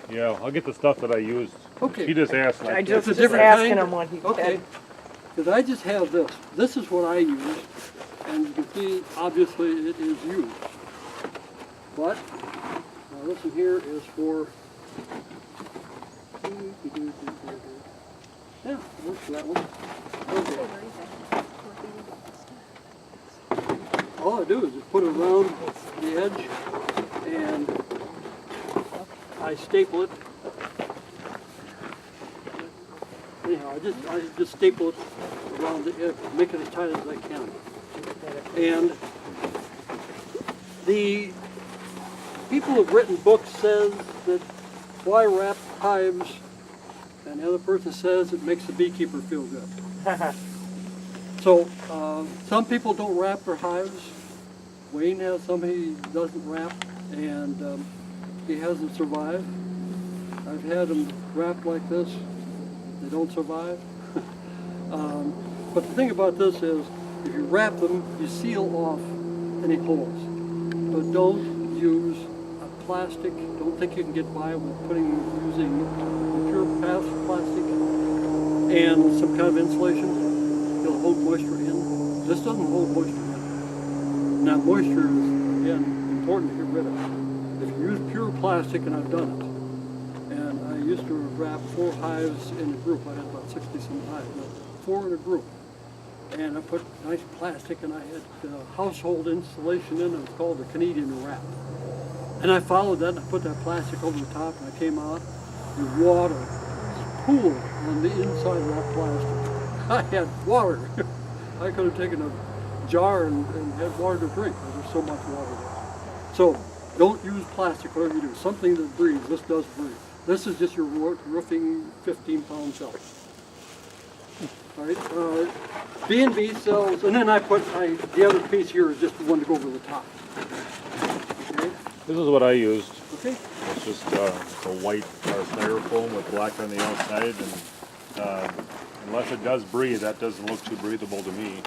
Yeah, I'll get the stuff that I used. Okay. He just asked. I Like, just It's a different asking kind. him what he Okay, said. because I just have this. This is what I use, and you can see, obviously, it is used. But, now this one here is for, yeah, works for that one. Okay. All I do is just put it around the edge, and I staple it. Anyhow, I just staple it around the edge, make it as tight as I can. And the people who have written books says that why wrap hives, and the other person says it makes the beekeeper feel good. So some people don't wrap their hives. Wayne has some he doesn't wrap, and he hasn't survived. I've had them wrapped like this. They don't survive. But the thing about this is, if you wrap them, you seal off any holes. But don't use a plastic. Don't think you can get by with using pure plastic and some kind of insulation. It'll hold moisture in. This doesn't hold moisture in. Now moisture is, again, important to get rid of. If you use pure plastic, and I've done it, and I used to wrap 4 hives in a group. I had about 60-some hives, 4 in a group. And I put nice plastic, and I had household insulation in it. It was called the Canadian wrap. And I followed that, and I put that plastic over the top, and I came out, and water pooled on the inside of that plastic. I had water. I could have taken a jar and had water to drink. There was so much water there. So don't use plastic, whatever you do. Something that breathes. This does breathe. This is just your roofing 15-pound cell. All right. B&B cells, and then I put the other piece here is just the one to go over the top. Okay. this is what I used. Okay. It's just it's a white styrofoam with black on the outside, and unless it does breathe, that doesn't look too breathable to me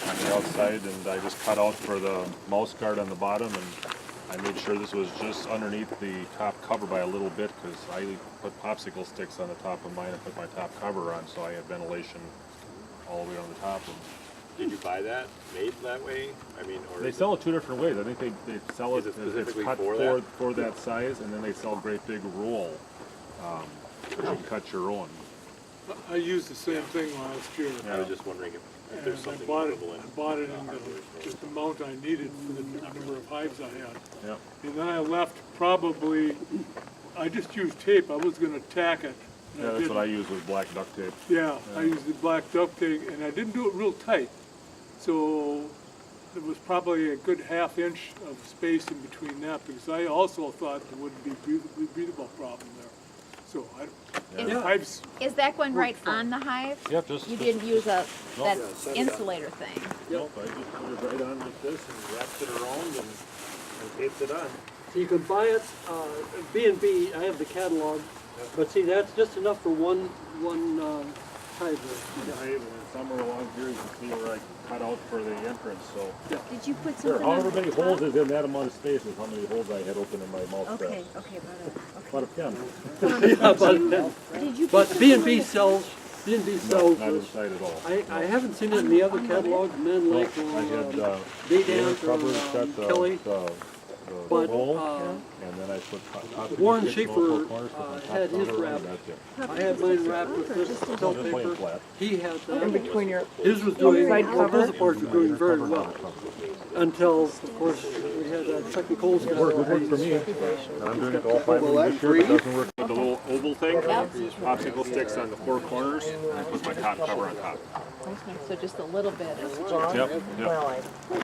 on the outside. And I just cut out for the mouse guard on the bottom, and I made sure this was just underneath the top cover by a little bit, because I put popsicle sticks on the top of mine and put my top cover on, so I had ventilation all the way on the top. And did you buy that made that way? I mean, or they sell it 2 different ways. I think they sell it, specifically cut for that size, and then they sell a great big roll. You can cut your own. I used the same thing last year. I was just wondering if there's And something I bought available it in just the amount I needed for the number of hives I had. Yeah. And then I left probably, I just used tape. I was going to tack it. and Yeah, that's what I didn't. use with black duct tape. Yeah, I used the black duct tape, and I didn't do it real tight. So there was probably a good ½ inch of space in between that, because I also thought there wouldn't be a breathable problem there. So hives. Is that going right on the hive? Yep, just You didn't use that set it up. insulator thing? Nope, I just put it right on like this and wrapped it around and taped it on. So you can buy it, B&B, I have the catalog, but see, that's just enough for one hive there. Hive, and somewhere along here you can see where I cut out for the entrance. So Did you put there, something however on many the top? holes is in that amount of space is how many holes I had open in my mouth. Okay, trap. okay, About a 10. Yeah, Did you put but something on B&B the- sells, B&B No, sells not this. inside at all. I haven't seen it in the other catalog, Men Lake I had or the Dance or covers cut Kelly. the But roll, and then I put top Warren stick, Schaefer, multiple corners, put my top had his cover on, wrapped. that's it. I had mine wrapped with this Just felt laying paper. flat. He had In that. between your, His was doing, Side well, cover. both parts were doing very Cover, well. not a cover. Until, of course, we had that second cold snap. It worked for me. And I'm doing it all 5 of them this year, but it doesn't work. With the little oval thing, popsicle sticks on the 4 corners, and I put my top cover on top. Okay, so just a little bit is Yep, yep. well,